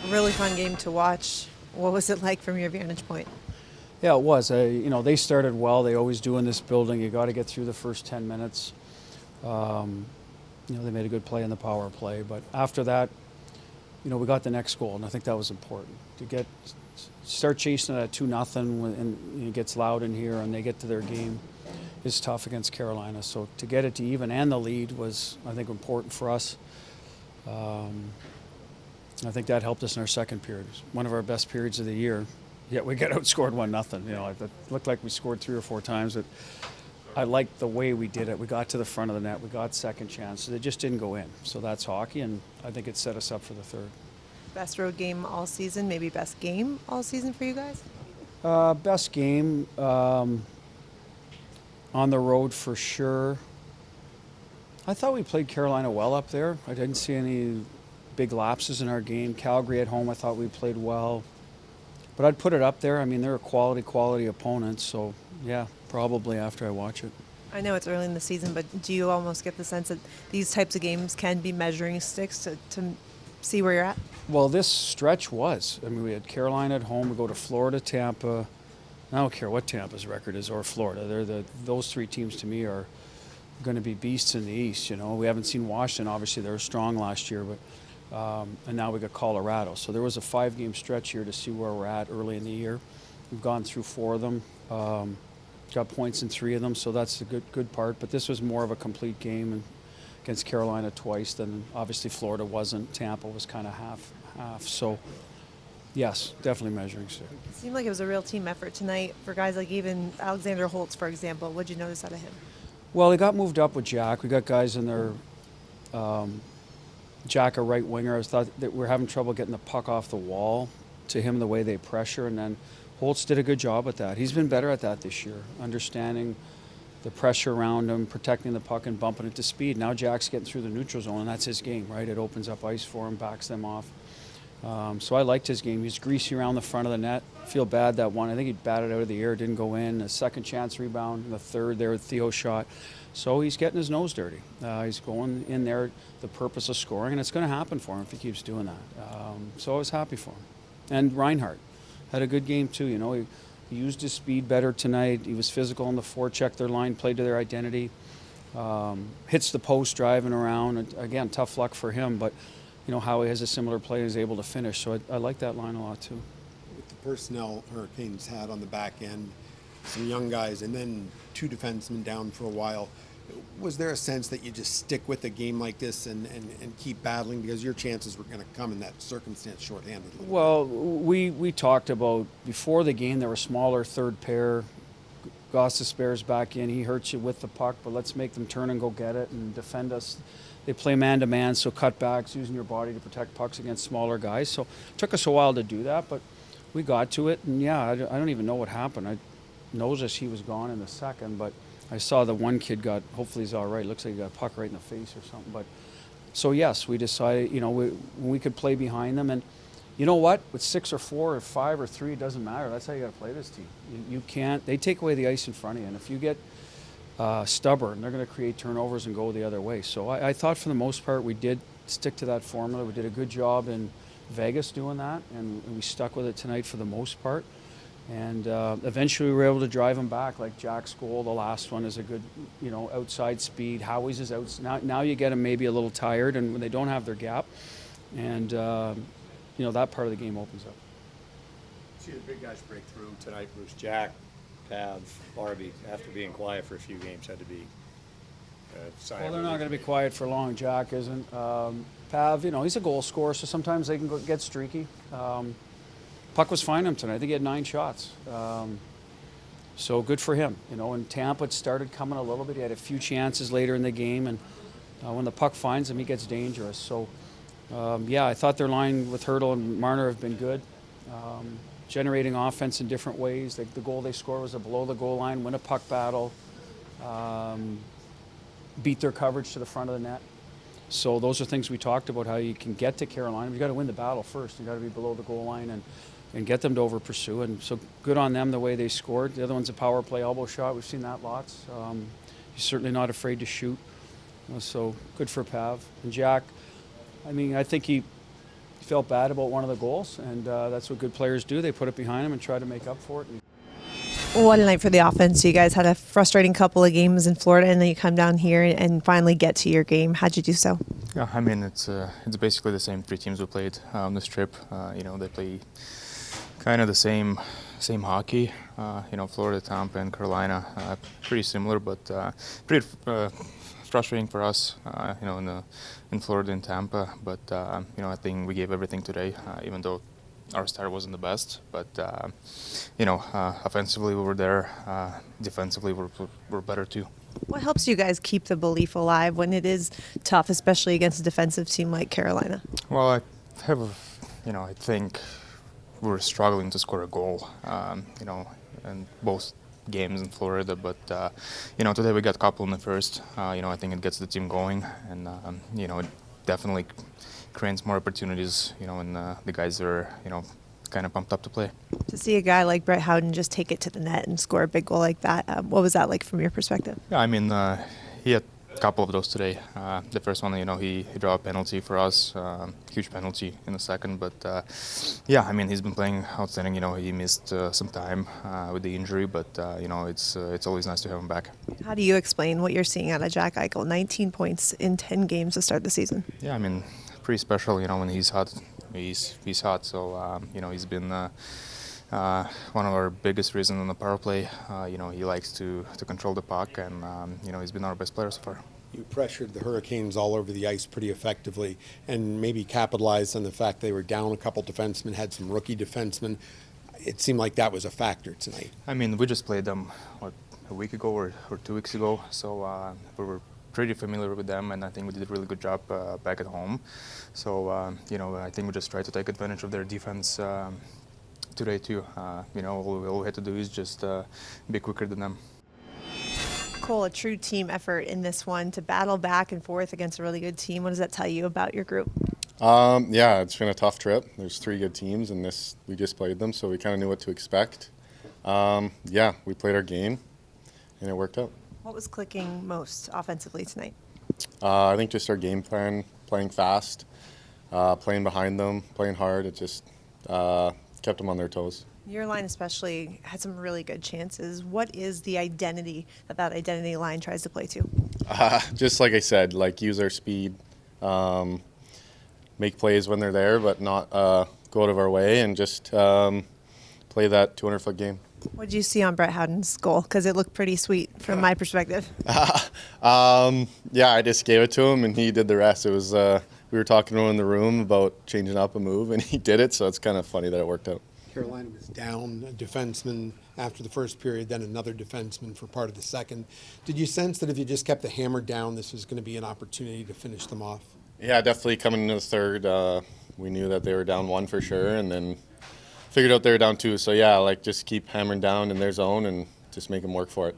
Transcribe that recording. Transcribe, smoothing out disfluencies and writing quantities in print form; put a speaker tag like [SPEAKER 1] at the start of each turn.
[SPEAKER 1] Really fun game to watch. What was it like from your vantage point?
[SPEAKER 2] Yeah, it was. They started well. They always do in this building. You got to get through the first 10 minutes. Um, they made a good play in the power play, but after that, we got the next goal, and I think that was important to start chasing it at 2-0 and it gets loud in here, and they get to their game is tough against Carolina. So to get it to even and the lead was, I think, important for us. I think that helped us in our second period. It was one of our best periods of the year. Yet we got outscored 1-0. It looked like we scored 3 or 4 times. But I liked the way we did it. We got to the front of the net. We got second chances. They just didn't go in. So that's hockey, and I think it set us up for the third.
[SPEAKER 1] Best road game all season, maybe best game all season for you guys?
[SPEAKER 2] Best game on the road for sure. I thought we played Carolina well up there. I didn't see any big lapses in our game. Calgary at home, I thought we played well. But I'd put it up there. I mean, they're a quality opponent. So, yeah, probably after I watch it.
[SPEAKER 1] I know it's early in the season, but do you almost get the sense that these types of games can be measuring sticks to see where you're at?
[SPEAKER 2] Well, this stretch was. I mean, we had Carolina at home. We go to Florida, Tampa. I don't care what Tampa's record is or Florida. Those 3 teams to me are going to be beasts in the East. We haven't seen Washington. Obviously, they were strong last year, but and now we got Colorado. So there was a 5-game stretch here to see where we're at early in the year. We've gone through 4 of them, got points in 3 of them, so that's the good part. But this was more of a complete game and against Carolina twice. Then obviously Florida wasn't. Tampa was kind of half. So yes, definitely measuring stick.
[SPEAKER 1] It seemed like it was a real team effort tonight for guys like even Alexander Holtz, for example. What did you notice out of him?
[SPEAKER 2] Well, he got moved up with Jack. We got guys in there. Jack, a right winger. I thought that we're having trouble getting the puck off the wall to him the way they pressure, and then Holtz did a good job at that. He's been better at that this year, understanding the pressure around him, protecting the puck and bumping it to speed. Now Jack's getting through the neutral zone, and that's his game, right? It opens up ice for him, backs them off. So I liked his game. He's greasy around the front of the net. Feel bad that one. I think he batted out of the air, didn't go in. A second chance rebound, and the third there with Theo's shot. So he's getting his nose dirty. He's going in there the purpose of scoring, and it's going to happen for him if he keeps doing that. So I was happy for him. And Reinhardt had a good game too. He used his speed better tonight. He was physical on the forecheck. Their line played to their identity. Hits the post driving around. And again, tough luck for him, but Howie has a similar play and is able to finish. So I like that line a lot too.
[SPEAKER 3] With the personnel Hurricanes had on the back end, some young guys, and then 2 defensemen down for a while, was there a sense that you just stick with a game like this and keep battling because your chances were going to come in that circumstance shorthanded?
[SPEAKER 2] Well, we talked about before the game, there were smaller third pair. Gostisbehere's back in. He hurts you with the puck, but let's make them turn and go get it and defend us. They play man-to-man, so cutbacks, using your body to protect pucks against smaller guys. So it took us a while to do that, but we got to it. And, yeah, I don't even know what happened. I noticed he was gone in the second, but I saw the one kid hopefully he's all right. Looks like he got a puck right in the face or something. But so, yes, we decided, we could play behind them. And you know what? With 6 or 4 or 5 or 3, it doesn't matter. That's how you got to play this team. You can't. They take away the ice in front of you. And if you get stubborn, they're going to create turnovers and go the other way. So I thought for the most part we did stick to that formula. We did a good job in Vegas doing that, and we stuck with it tonight for the most part. And eventually we were able to drive them back, like Jack's goal. The last one is a good, outside speed. Howie's is out. Now you get them maybe a little tired, and when they don't have their gap, and that part of the game opens up.
[SPEAKER 4] See the big guys break through tonight. Bruce, Jack, Pav, Barbie, after being quiet for a few games, had to be.
[SPEAKER 2] Well, they're not going to be quiet for long. Jack isn't. Pav, he's a goal scorer, so sometimes they can get streaky. Puck was fine him tonight. I think he had 9 shots. So good for him. In Tampa, it started coming a little bit. He had a few chances later in the game, and when the puck finds him, he gets dangerous. So, I thought their line with Hertl and Marner have been good, generating offense in different ways. The goal they scored was a below the goal line, win a puck battle, beat their coverage to the front of the net. So those are things we talked about, how you can get to Carolina. You've got to win the battle first. You've got to be below the goal line and get them to over pursue. And so good on them the way they scored. The other one's a power play elbow shot. We've seen that lots. He's certainly not afraid to shoot. So good for Pav. And Jack, I think he felt bad about one of the goals, and that's what good players do. They put it behind them and try to make up for it.
[SPEAKER 1] What a night for the offense. You guys had a frustrating couple of games in Florida, and then you come down here and finally get to your game. How'd you do so?
[SPEAKER 5] Yeah, I mean, it's basically the same three teams we played on this trip. They play kind of the same hockey. Florida, Tampa, and Carolina, pretty similar, but pretty frustrating for us. In Florida and Tampa, but I think we gave everything today, even though our start wasn't the best. But offensively we were there. Defensively we're better too.
[SPEAKER 1] What helps you guys keep the belief alive when it is tough, especially against a defensive team like Carolina?
[SPEAKER 5] Well, I think we're struggling to score a goal, in both games in Florida. But, today we got a couple in the first. I think it gets the team going, and, it definitely creates more opportunities, and the guys are, kind of pumped up to play.
[SPEAKER 1] To see a guy like Brett Howden just take it to the net and score a big goal like that, what was that like from your perspective?
[SPEAKER 5] Yeah, I mean, he had a couple of those today. The first one, he drew a penalty for us, huge penalty in the second. But he's been playing outstanding. He missed some time with the injury, but it's always nice to have him back.
[SPEAKER 1] How do you explain what you're seeing out of Jack Eichel? 19 points in 10 games to start the season.
[SPEAKER 5] Yeah, I mean, pretty special. When he's hot, he's hot. So he's been one of our biggest reasons on the power play. He likes to control the puck, and he's been our best player so far.
[SPEAKER 3] You pressured the Hurricanes all over the ice pretty effectively, and maybe capitalized on the fact they were down a couple defensemen, had some rookie defensemen. It seemed like that was a factor tonight.
[SPEAKER 5] I mean, we just played them a week ago or 2 weeks ago, so we were pretty familiar with them, and I think we did a really good job back at home. So I think we just tried to take advantage of their defense today too. All we had to do is just be quicker than them.
[SPEAKER 1] Cole, a true team effort in this one to battle back and forth against a really good team. What does that tell you about your group?
[SPEAKER 6] It's been a tough trip. There's 3 good teams, and we just played them, so we kind of knew what to expect. We played our game, and it worked out.
[SPEAKER 1] What was clicking most offensively tonight?
[SPEAKER 6] I think just our game plan, playing fast, playing behind them, playing hard. It just kept them on their toes.
[SPEAKER 1] Your line especially had some really good chances. What is the identity that identity line tries to play to?
[SPEAKER 6] Just like I said, use our speed, make plays when they're there, but not go out of our way, and just play that 200-foot game.
[SPEAKER 1] What did you see on Brett Howden's goal? Because it looked pretty sweet from my perspective.
[SPEAKER 6] I just gave it to him, and he did the rest. It was we were talking to him in the room about changing up a move, and he did it, so it's kind of funny that it worked out.
[SPEAKER 3] Carolina was down a defenseman after the first period, then another defenseman for part of the second. Did you sense that if you just kept the hammer down, this was going to be an opportunity to finish them off?
[SPEAKER 6] Yeah, definitely coming into the third, we knew that they were down 1 for sure, and then figured out they were down 2. So just keep hammering down in their zone and just make them work for it.